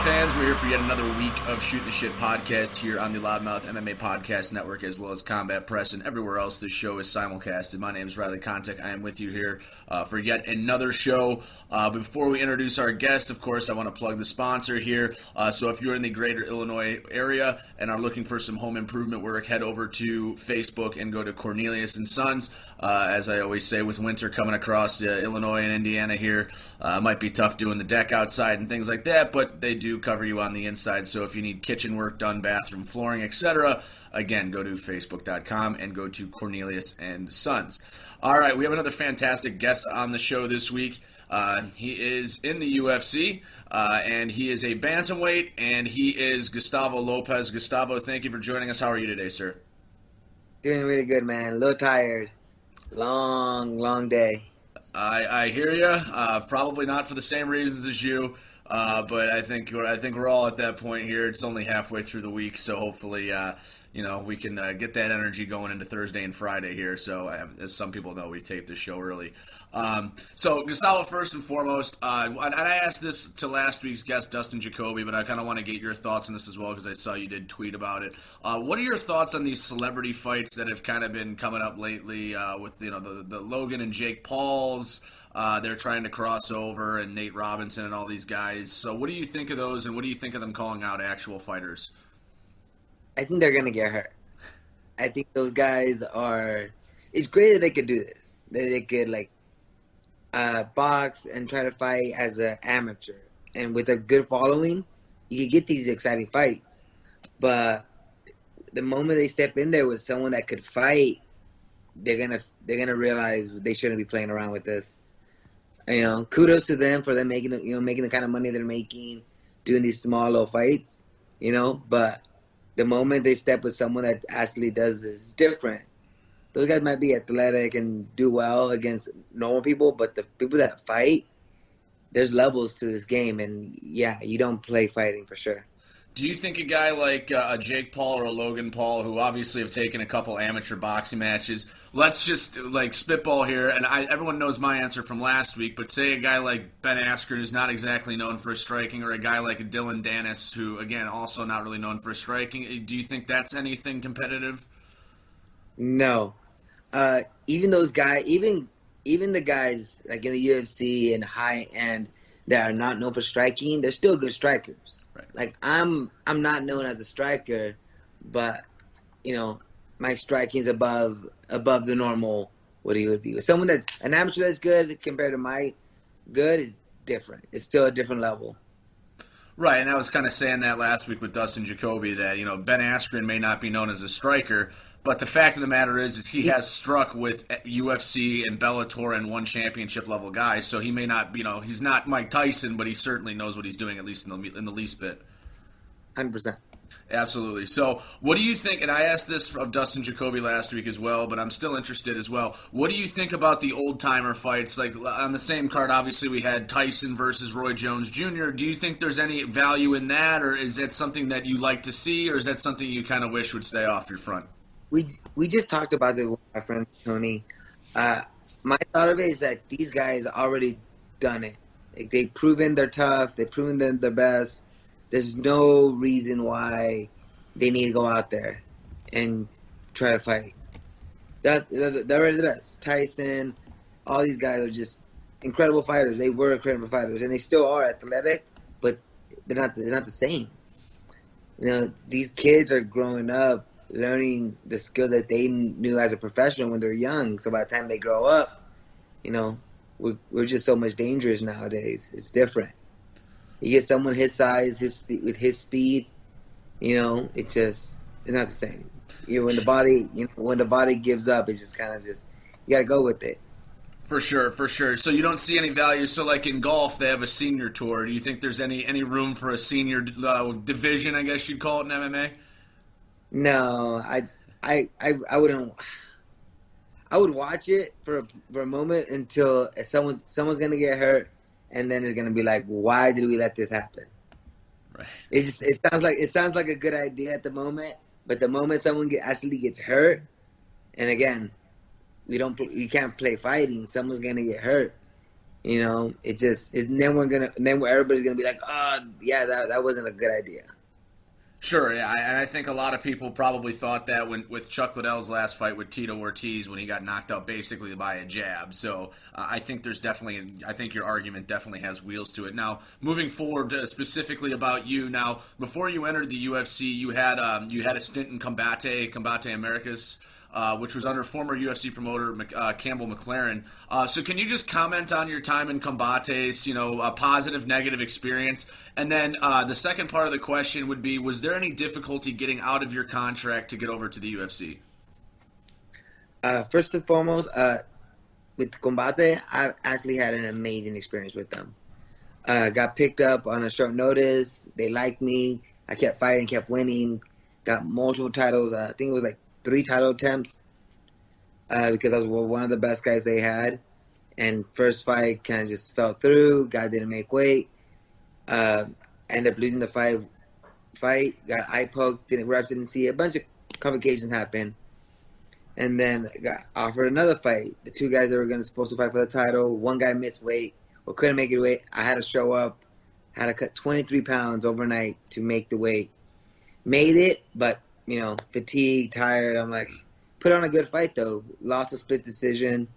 fans? We're here for yet another week of Shoot the Shit podcast here on the Loudmouth MMA Podcast Network, as well as Combat Press and everywhere else this show is simulcasted. My name is Riley Kontek. I am with you here for yet another show. Before we introduce our guest, of course, I want to plug the sponsor here. So if you're in the greater Illinois area and are looking for some home improvement work, head over to Facebook and go to Cornelius & Sons. As I always say, with winter coming across Illinois and Indiana here, it might be tough doing the deck outside and things like that, but they do cover you on the inside. So if you need kitchen work done, bathroom, flooring, etc., again, go to facebook.com and go to Cornelius & Sons. All right, we have another fantastic guest on the show this week. He is in the UFC, and he is a bantamweight, and he is Gustavo Lopez. Gustavo, thank you for joining us. How are you today, sir? Doing really good, man. A little tired. Long day. I hear you. Probably not for the same reasons as you, but I think we're all at that point here. It's only halfway through the week, so hopefully, we can get that energy going into Thursday and Friday here. So, as some people know, we tape the show early. So, Gustavo, first and foremost, and I asked this to last week's guest, Dustin Jacoby, but I kind of want to get your thoughts on this as well because I saw you did tweet about it. What are your thoughts on these celebrity fights that have kind of been coming up lately with the Logan and Jake Pauls? They're trying to cross over, and Nate Robinson and all these guys. So what do you think of those, and what do you think of them calling out actual fighters? I think they're going to get hurt. I think those guys are... It's great that they could do this. That they could, box and try to fight as an amateur. And with a good following, you can get these exciting fights. But the moment they step in there with someone that could fight, they're gonna realize they shouldn't be playing around with this. Kudos to them for them making the kind of money they're making, doing these small little fights. But the moment they step with someone that actually does this, it's different. Those guys might be athletic and do well against normal people, but the people that fight, there's levels to this game, and yeah, you don't play fighting for sure. Do you think a guy like a Jake Paul or a Logan Paul, who obviously have taken a couple amateur boxing matches, let's just spitball here, and everyone knows my answer from last week, but say a guy like Ben Askren, who's not exactly known for his striking, or a guy like Dylan Dennis, who, again, also not really known for his striking, do you think that's anything competitive? No. Even those guys, even the guys like in the UFC and high end that are not known for striking, they're still good strikers. Right. I'm not known as a striker, but my striking's above the normal what he would be. Someone that's an amateur that's good compared to my good is different. It's still a different level. Right, and I was kind of saying that last week with Dustin Jacoby that Ben Askren may not be known as a striker, but the fact of the matter is he has struck with UFC and Bellator and one championship level guys, so he may not, he's not Mike Tyson, but he certainly knows what he's doing, at least in the least bit. 100%. Absolutely. So what do you think, and I asked this of Dustin Jacoby last week as well, but I'm still interested as well. What do you think about the old-timer fights? Like on the same card, obviously, we had Tyson versus Roy Jones Jr. Do you think there's any value in that, or is that something that you like to see, or is that something you kind of wish would stay off your front? We just talked about it with my friend Tony. My thought of it is that these guys already done it. They've proven they're tough. They've proven they're the best. There's no reason why they need to go out there and try to fight. They're already the best. Tyson, all these guys are just incredible fighters. They were incredible fighters, and they still are athletic, but they're not the same. These kids are growing up learning the skill that they knew as a professional when they're young. So by the time they grow up, we're just so much dangerous nowadays. It's different. You get someone his size, with his speed, it's not the same. When the body gives up, it's just kind of you got to go with it. For sure. So you don't see any value. So like in golf, they have a senior tour. Do you think there's any room for a senior division, I guess you'd call it in MMA? No, I wouldn't. I would watch it for a moment until someone's gonna get hurt, and then it's gonna be like, why did we let this happen? Right. It sounds like a good idea at the moment, but the moment someone actually gets hurt, and again, we can't play fighting. Someone's gonna get hurt. Then everybody's gonna be like, oh yeah, that wasn't a good idea. Sure, yeah, and I think a lot of people probably thought that with Chuck Liddell's last fight with Tito Ortiz when he got knocked out basically by a jab. So I think I think your argument definitely has wheels to it. Now, moving forward, specifically about you. Now, before you entered the UFC, you had a stint in Combate Americas. Which was under former UFC promoter Campbell McLaren. So can you just comment on your time in Combates, a positive, negative experience? And then the second part of the question would be, was there any difficulty getting out of your contract to get over to the UFC? First and foremost, with Combate, I actually had an amazing experience with them. Got picked up on a short notice. They liked me. I kept fighting, kept winning. Got multiple titles. I think it was like 3 title attempts because I was one of the best guys they had. And first fight kind of just fell through. Guy didn't make weight. Ended up losing the fight. Got eye poked. Refs didn't see it. A bunch of complications happened. And then got offered another fight. The 2 guys that were supposed to fight for the title. One guy missed weight or couldn't make it weight. I had to show up. Had to cut 23 pounds overnight to make the weight. Made it, but fatigued, tired. I'm like, put on a good fight though. Lost a split decision,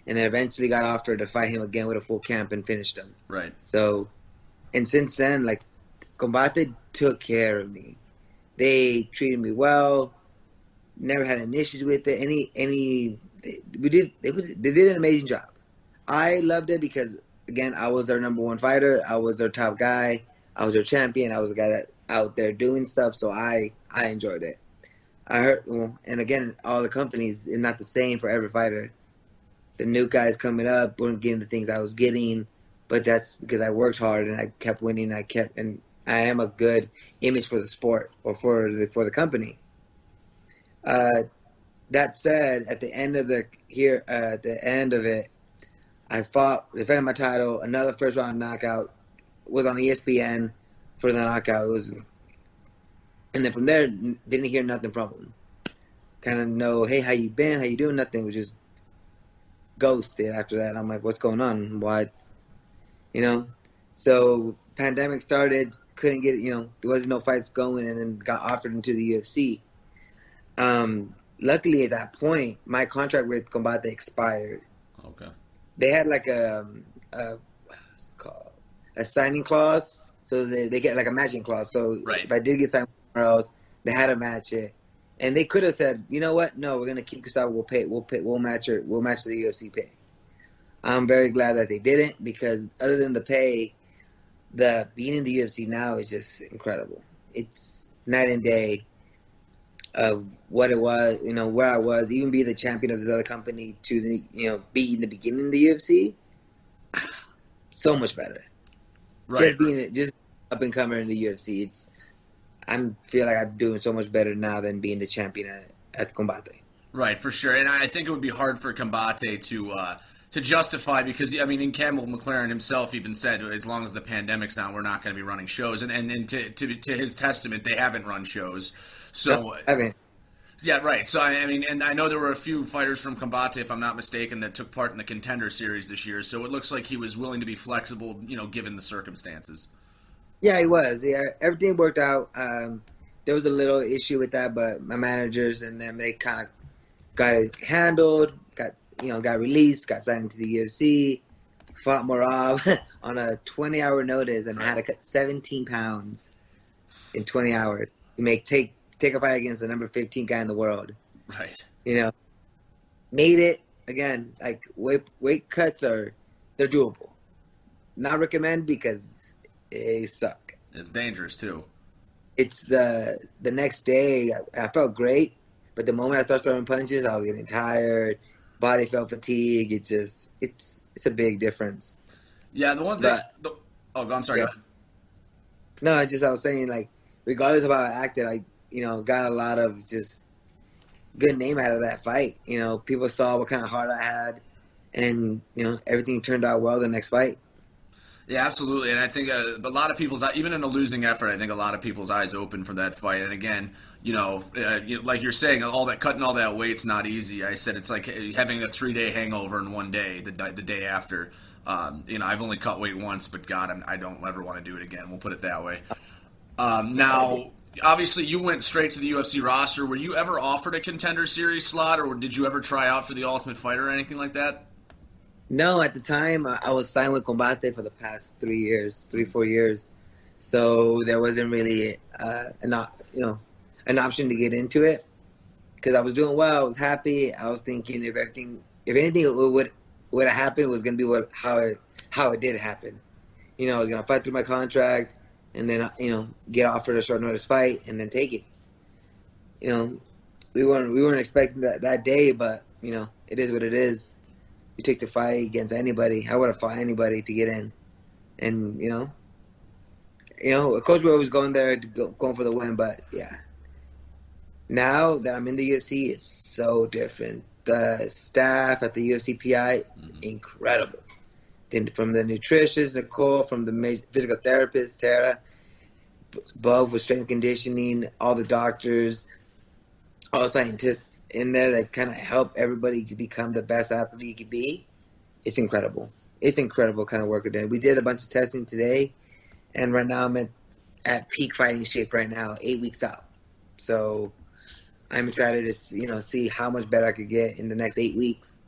and then eventually got offered to fight him again with a full camp and finished him. Right. So, and since then, like, Combate took care of me. They treated me well. Never had any issues with it. They did an amazing job. I loved it because, again, I was their number 1 fighter. I was their top guy. I was their champion. I was the guy that out there doing stuff, so I enjoyed it. I heard, and again, all the companies is not the same for every fighter. The new guys coming up weren't getting the things I was getting, but that's because I worked hard and I kept winning. And I am a good image for the sport or for the company. That said, at the end of it, I defended my title. Another first round knockout was on ESPN. For the knockout, and then from there, didn't hear nothing from him. Kind of know, hey, how you been? How you doing? Nothing. Was just ghosted after that. I'm like, what's going on? What? So pandemic started, couldn't get, there wasn't no fights going, and then got offered into the UFC. Luckily at that point, my contract with Combate expired. Okay. They had like a signing clause. So they get like a matching clause. So right. If I did get signed somewhere else, they had to match it. And they could have said, you know what? No, we're gonna keep Gustavo. We'll match the UFC pay. I'm very glad that they didn't, because other than the pay, the being in the UFC now is just incredible. It's night and day of what it was, where I was, even be the champion of this other company to be in the beginning of the UFC. So much better. Right. Just up and coming in the UFC, I feel like I'm doing so much better now than being the champion at Combate. Right, for sure, and I think it would be hard for Combate to justify, because and Campbell McLaren himself even said, as long as the pandemic's not, we're not going to be running shows, and to his testament, they haven't run shows. So no, I haven't. Yeah, right. So, and I know there were a few fighters from Combate, if I'm not mistaken, that took part in the Contender Series this year. So it looks like he was willing to be flexible, given the circumstances. Yeah, he was. Yeah, everything worked out. There was a little issue with that, but my managers and them, they kind of got it handled, got released, got signed into the UFC, fought Morab on a 20-hour notice, and I had to cut 17 pounds in 20 hours to take a fight against the number 15 guy in the world. Right. Made it. Again, like, weight cuts they're doable. Not recommend because they suck. It's dangerous too. It's the next day I felt great, but the moment I started throwing punches, I was getting tired, body felt fatigued. It's a big difference. Yeah, the one thing. I'm sorry. Yeah. Go ahead. No, I was saying, like, regardless of how I acted, I got a lot of just good name out of that fight. People saw what kind of heart I had, and everything turned out well the next fight. Yeah, absolutely, and I think a lot of people's, even in a losing effort, I think a lot of people's eyes open for that fight. And again, like you're saying, all that cutting all that weight's not easy. I said it's like having a 3-day hangover in one day, the day after. I've only cut weight once, but God, I don't ever want to do it again. We'll put it that way. Now, obviously, you went straight to the UFC roster. Were you ever offered a Contender Series slot, or did you ever try out for the Ultimate Fighter or anything like that? No, at the time I was signed with Combate for the past 4 years, so there wasn't really an option to get into it because I was doing well. I was happy. I was thinking if anything would have happened, it was going to be how it did happen. Fight through my contract and then get offered a short notice fight and then take it. We weren't expecting that day, but it is what it is. You take the fight against anybody. I would have fought anybody to get in, and of course we're always going there going for the win. But yeah, now that I'm in the UFC, it's so different. The staff at the UFC PI, incredible. Then from the nutritionist Nicole, from the physical therapist Tara, above with strength conditioning, all the doctors, all the scientists in there that kind of help everybody to become the best athlete you can be. It's incredible. It's incredible kind of work we're doing. We did a bunch of testing today, and right now I'm at peak fighting shape right now, 8 weeks out. So I'm excited to see how much better I could get in the next 8 weeks.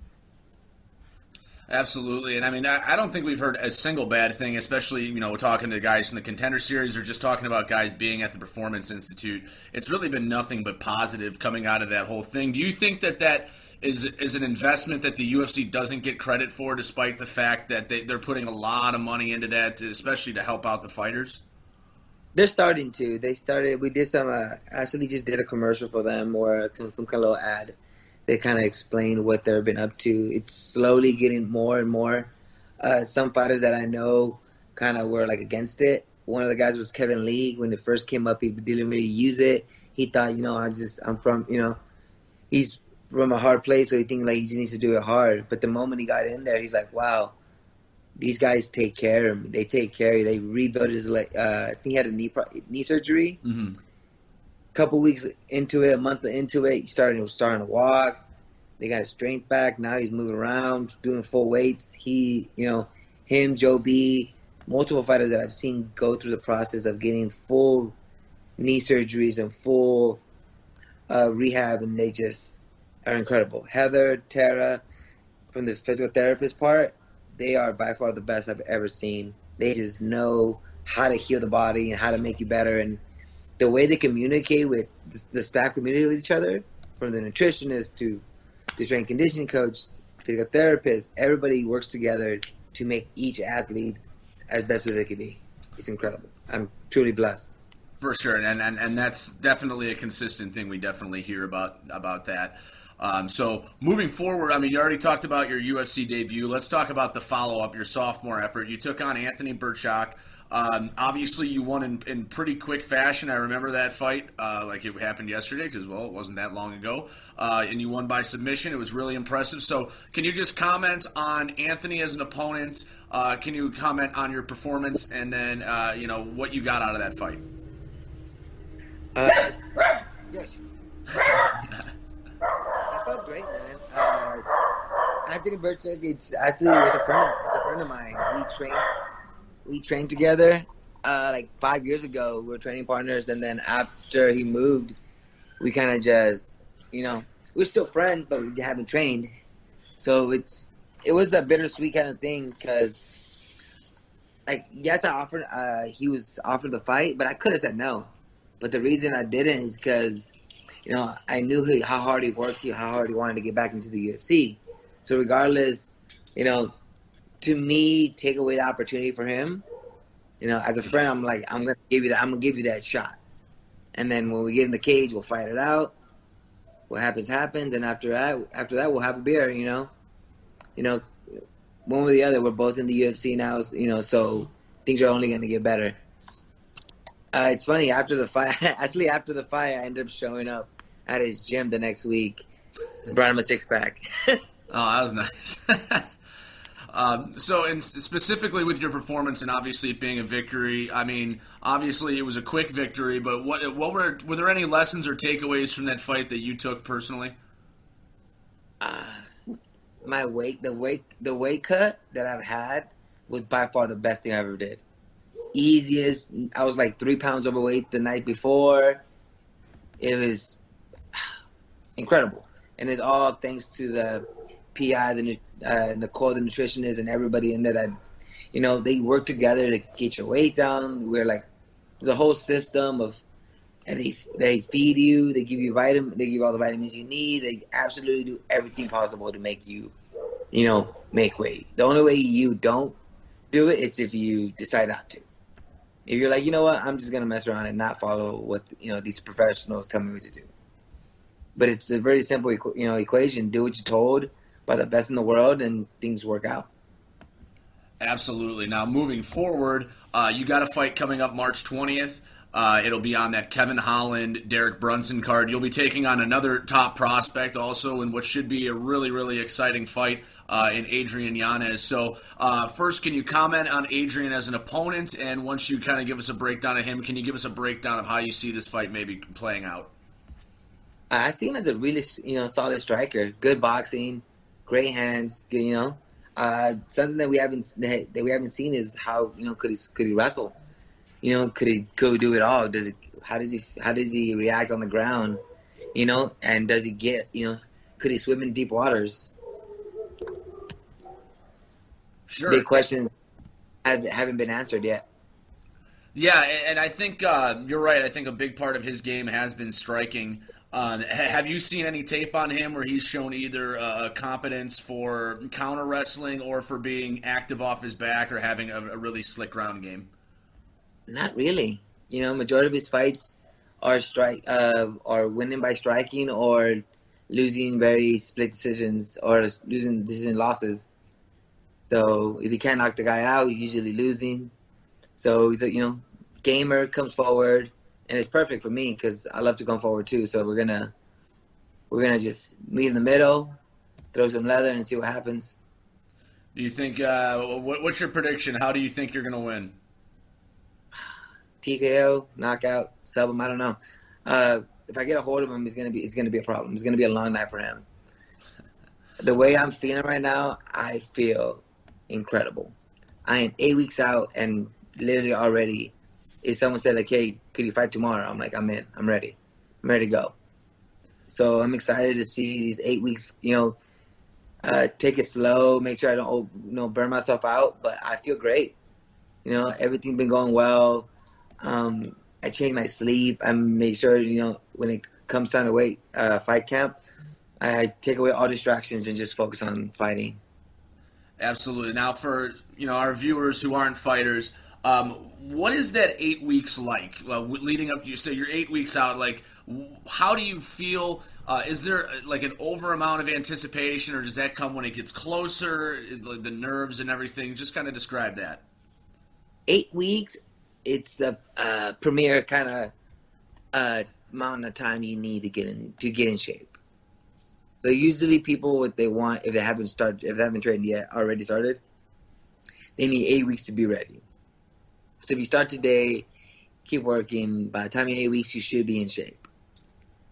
Absolutely. And I mean, I don't think we've heard a single bad thing, especially, we're talking to guys in the Contender Series or just talking about guys being at the Performance Institute. It's really been nothing but positive coming out of that whole thing. Do you think that is an investment that the UFC doesn't get credit for, despite the fact that they're putting a lot of money into that, especially to help out the fighters? They're starting to. We did some, actually just did a commercial for them or some kind of little ad. They kind of explain what they've been up to. It's slowly getting more and more. Some fighters that I know kind of were like against it. One of the guys was Kevin Lee. When it first came up, he didn't really use it. He thought, I'm from, he's from a hard place, so he thinks like he just needs to do it hard. But the moment he got in there, he's like, wow, these guys take care of him. They take care of him. They rebuilt his leg. I think he had a knee surgery. Mm-hmm. Couple weeks into it, a month into it, he was starting to walk. They got his strength back. Now he's moving around, doing full weights. Him, Joe B, multiple fighters that I've seen go through the process of getting full knee surgeries and full rehab, and they just are incredible. Heather, Tara, from the physical therapist part, they are by far the best I've ever seen. They just know how to heal the body and how to make you better, and the way they communicate with the staff, communicate with each other, from the nutritionist to the strength conditioning coach, physical therapist, everybody works together to make each athlete as best as they can be. It's incredible. I'm truly blessed. For sure, and that's definitely a consistent thing we definitely hear about that. So moving forward, I mean, you already talked about your UFC debut. Let's talk about the follow-up, your sophomore effort. You took on Anthony Birchak. Obviously, you won in pretty quick fashion. I remember that fight like it happened yesterday because, well, it wasn't that long ago. And you won by submission. It was really impressive. So can you just comment on Anthony as an opponent? Can you comment on your performance and then, what you got out of that fight? Yes. I felt great, man. Anthony Birchak, it's a friend of mine. We trained together like 5 years ago. We were training partners, and then after he moved, we kind of just, we're still friends, but we haven't trained. So it was a bittersweet kind of thing because, like, yes, he was offered the fight, but I could have said no. But the reason I didn't is because, I knew how hard he worked, how hard he wanted to get back into the UFC. So regardless, to me, take away the opportunity for him, as a friend, I'm like, I'm gonna give you that shot. And then when we get in the cage, we'll fight it out. What happens, and after that, we'll have a beer. One or the other. We're both in the UFC now, so things are only gonna get better. It's funny, after the fight, I ended up showing up at his gym the next week. Brought him a 6-pack. Oh, that was nice. And specifically with your performance and obviously it being a victory, I mean, obviously it was a quick victory, but were there any lessons or takeaways from that fight that you took personally? the weight cut that I've had was by far the best thing I ever did. Easiest. I was like 3 pounds overweight the night before. It was incredible, and it's all thanks to the PI, Nicole, the nutritionist, and everybody in there that, they work together to get your weight down. We're like, there's a whole system of, and they feed you, they give you they give you all the vitamins you need. They absolutely do everything possible to make you, make weight. The only way you don't do it, it's if you decide not to. If you're like, you know what, I'm just gonna mess around and not follow what these professionals tell me what to do. But it's a very simple, equation. Do what you're told by the best in the world, and things work out. Absolutely. Now, moving forward, you got a fight coming up March 20th. It'll be on that Kevin Holland, Derek Brunson card. You'll be taking on another top prospect also in what should be a really, really exciting fight in Adrian Yanez. So first, can you comment on Adrian as an opponent? And once you kind of give us a breakdown of him, can you give us a breakdown of how you see this fight maybe playing out? I see him as a really, solid striker. Good boxing, great hands. Something that we haven't seen is how could he wrestle? Could he go do it all? How does he react on the ground? And does he get could he swim in deep waters? Sure. Big questions haven't been answered yet. Yeah, and I think you're right. I think a big part of his game has been striking. Have you seen any tape on him where he's shown either a competence for counter wrestling or for being active off his back or having a really slick ground game? Not really. Majority of his fights are winning by striking or losing very split decisions or losing decision losses. So if you can't knock the guy out, he's usually losing. So he's a gamer, comes forward. And it's perfect for me because I love to come forward too. So we're gonna just meet in the middle, throw some leather, and see what happens. Do you think? What's your prediction? How do you think you're gonna win? TKO, knockout, sub him. I don't know. If I get a hold of him, it's gonna be a problem. It's gonna be a long night for him. The way I'm feeling right now, I feel incredible. I am 8 weeks out, and literally already. If someone said, like, hey, could you fight tomorrow? I'm like, I'm in. I'm ready. I'm ready to go. So I'm excited to see these 8 weeks, take it slow, make sure I don't, burn myself out. But I feel great. Everything's been going well. I changed my sleep. I make sure, when it comes time to fight camp, I take away all distractions and just focus on fighting. Absolutely. Now, for, our viewers who aren't fighters, what is that 8 weeks like? Leading up, you say you're 8 weeks out. Like, how do you feel? Is there like an over amount of anticipation, or does that come when it gets closer? The nerves and everything. Just kind of describe that. 8 weeks. It's the premier kind of amount of time you need to get in shape. So usually people, what they want, if they haven't trained yet, already started, they need 8 weeks to be ready. So if you start today, keep working. By the time you're 8 weeks, you should be in shape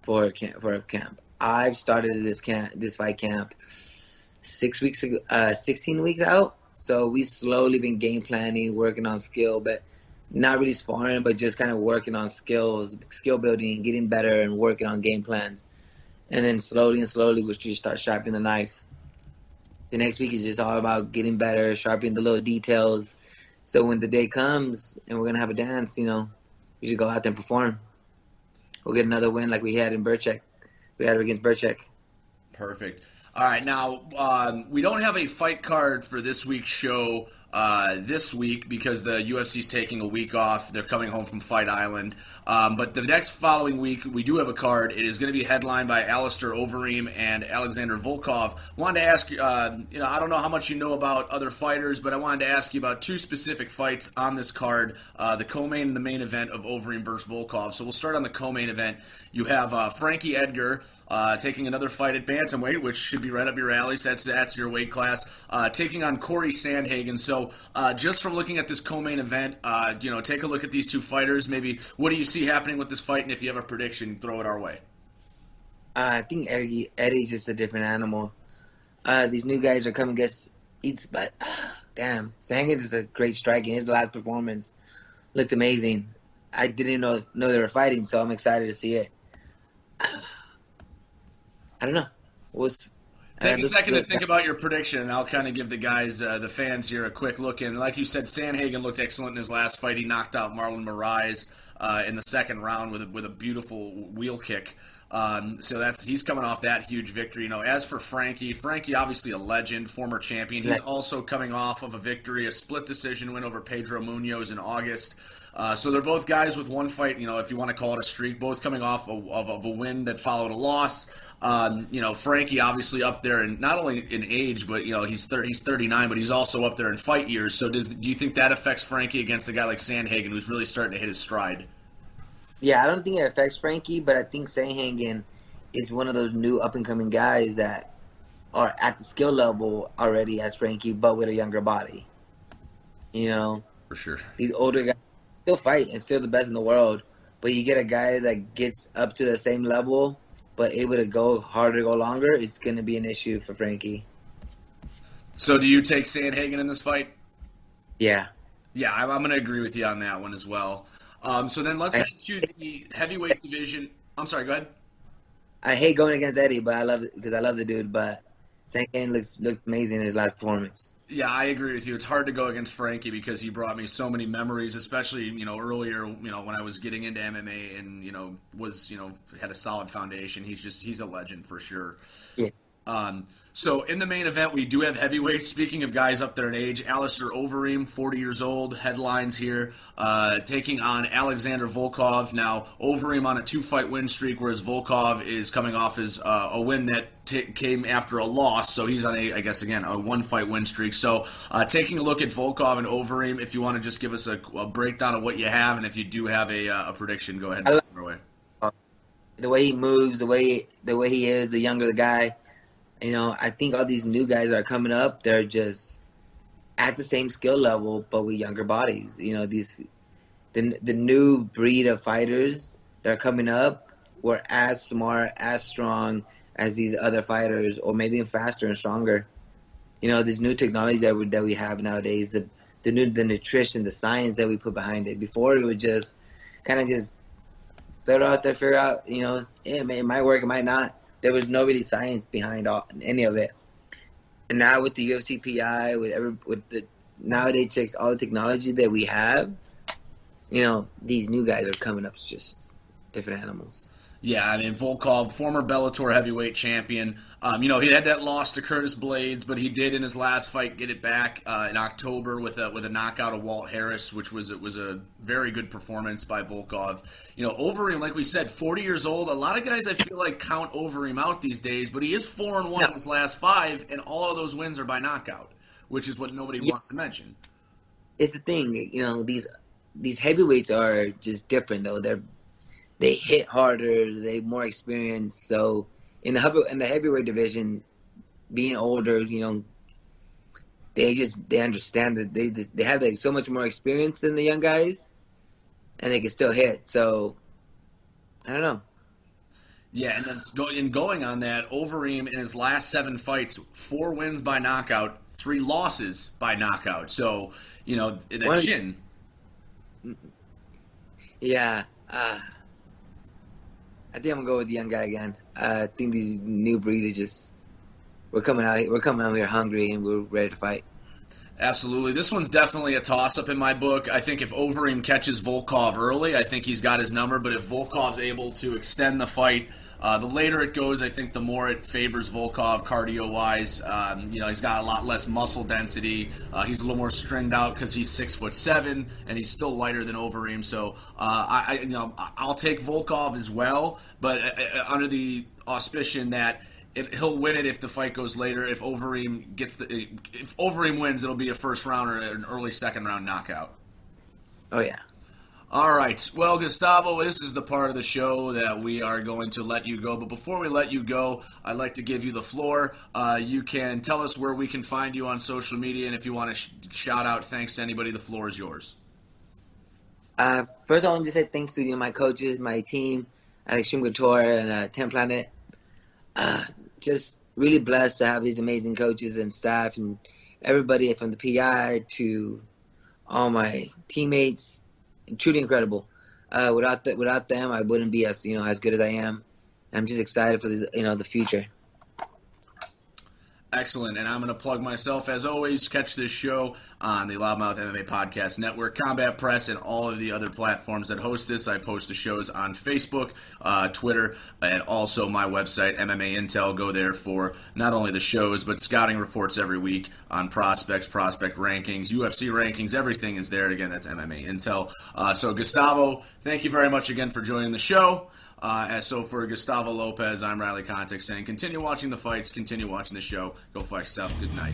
for a camp. I've started this fight camp 6 weeks ago, 16 weeks out. So we slowly been game planning, working on skill, but not really sparring, but just kind of working on skill building, getting better, and working on game plans. And then slowly, we'll just start sharpening the knife. The next week is just all about getting better, sharpening the little details. So when the day comes and we're going to have a dance, we should go out there and perform. We'll get another win like we had in Birchak. We had it against Birchak. Perfect. All right, now, we don't have a fight card for this week's show this week because the UFC's taking a week off. They're coming home from Fight Island. But the next following week, we do have a card. It is going to be headlined by Alistair Overeem and Alexander Volkov. Wanted to ask, I don't know how much you know about other fighters, but I wanted to ask you about two specific fights on this card, the co-main and the main event of Overeem versus Volkov. So we'll start on the co-main event. You have Frankie Edgar taking another fight at bantamweight, which should be right up your alley. So that's your weight class. Taking on Corey Sandhagen. So just from looking at this co-main event, take a look at these two fighters. Maybe what do you see happening with this fight? And if you have a prediction, throw it our way. I think Eddie's just a different animal. These new guys are coming against eats, but damn, Sandhagen is a great striking. His last performance looked amazing. I didn't know they were fighting, so I'm excited to see it. I don't know. Take a second to think about your prediction, and I'll kind of give the guys, the fans here, a quick look in. Like you said, Sandhagen looked excellent in his last fight. He knocked out Marlon Moraes in the second round with a beautiful wheel kick. So he's coming off that huge victory. You know, as for Frankie obviously a legend, former champion. He's also coming off of a victory, a split decision win over Pedro Munoz in August. So they're both guys with one fight, you know, if you want to call it a streak, both coming off of a win that followed a loss. You know, Frankie obviously up there, and not only in age, but you know he's 39, but he's also up there in fight years. So do you think that affects Frankie against a guy like Sandhagen, who's really starting to hit his stride? Yeah, I don't think it affects Frankie, but I think Sandhagen is one of those new up and coming guys that are at the skill level already as Frankie, but with a younger body. You know, For sure. these older guys still fight and still the best in the world, but you get a guy that gets up to the same level but able to go harder, go longer, it's going to be an issue for Frankie. So do you take Sandhagen in this fight? Yeah. Yeah, I'm going to agree with you on that one as well. So then let's head to the heavyweight division. I'm sorry, go ahead. I hate going against Eddie, but I love it because I love the dude, but Sandhagen looked amazing in his last performance. Yeah, I agree with you. It's hard to go against Frankie because he brought me so many memories, especially, you know, earlier, you know, when I was getting into MMA and, you know, had a solid foundation. He's a legend for sure. Yeah. So in the main event, we do have heavyweights. Speaking of guys up there in age, Alistair Overeem, 40 years old, headlines here, taking on Alexander Volkov. Now, Overeem on a 2-fight win streak, whereas Volkov is coming off his a win that came after a loss, so he's on a 1-fight win streak. So taking a look at Volkov and Overeem, if you want to just give us a breakdown of what you have, and if you do have a prediction, go ahead and take it away. The way he moves, the way he is, the younger the guy. You know, I think all these new guys that are coming up, they're just at the same skill level, but with younger bodies. You know, the new breed of fighters that are coming up were as smart, as strong as these other fighters, or maybe even faster and stronger. You know, this new technology that we have nowadays, the nutrition, the science that we put behind it. Before, it was just kind of just throw it out there, figure out, you know, it might work, it might not. There was no really science behind any of it. And now with the UFC PI, with the nowadays checks, all the technology that we have, you know, these new guys are coming up as just different animals. Yeah, I mean, Volkov, former Bellator heavyweight champion. You know, he had that loss to Curtis Blades, but he did in his last fight get it back in October with a knockout of Walt Harris, which was a very good performance by Volkov. You know, Overeem, like we said, 40 years old. A lot of guys I feel like count Overeem out these days, but he is 4-1 in his last 5, and all of those wins are by knockout, which is what nobody wants to mention. It's the thing, you know, these heavyweights are just different though. They hit harder, they more experienced. So in the heavyweight division, being older, you know, they understand that they have like so much more experience than the young guys, and they can still hit. So I don't know. Yeah, and then going on that, Overeem in his last 7 fights, 4 wins by knockout, 3 losses by knockout. So you know that chin. Yeah. I think I'm gonna go with the young guy again. I think these new breed is just we're coming out here hungry and we're ready to fight. Absolutely. This one's definitely a toss-up in my book. I think if Overeem catches Volkov early, I think he's got his number. But if Volkov's able to extend the fight, the later it goes, I think the more it favors Volkov cardio-wise. You know, he's got a lot less muscle density. He's a little more stringed out because he's 6'7", and he's still lighter than Overeem. So I'll take Volkov as well, but under the auspicion that he'll win it if the fight goes later. If Overeem wins, it'll be a first round or an early second round knockout. Oh yeah. All right. Well, Gustavo, this is the part of the show that we are going to let you go. But before we let you go, I'd like to give you the floor. You can tell us where we can find you on social media, and if you want to shout out thanks to anybody, the floor is yours. First, I want to say thanks to my coaches, my team, Alex Couture and 10 Planet. Just really blessed to have these amazing coaches and staff and everybody from the PI to all my teammates. Truly incredible. Without them, I wouldn't be as good as I am. I'm just excited for this, the future. Excellent, and I'm going to plug myself as always. Catch this show on the Loudmouth MMA Podcast Network, Combat Press, and all of the other platforms that host this. I post the shows on Facebook, Twitter, and also my website, MMA Intel. Go there for not only the shows, but scouting reports every week on prospects, prospect rankings, UFC rankings. Everything is there. Again, that's MMA Intel. So, Gustavo, thank you very much again for joining the show. So for Gustavo Lopez, I'm Riley Kontek saying continue watching the fights, continue watching the show. Go fight yourself. Good night.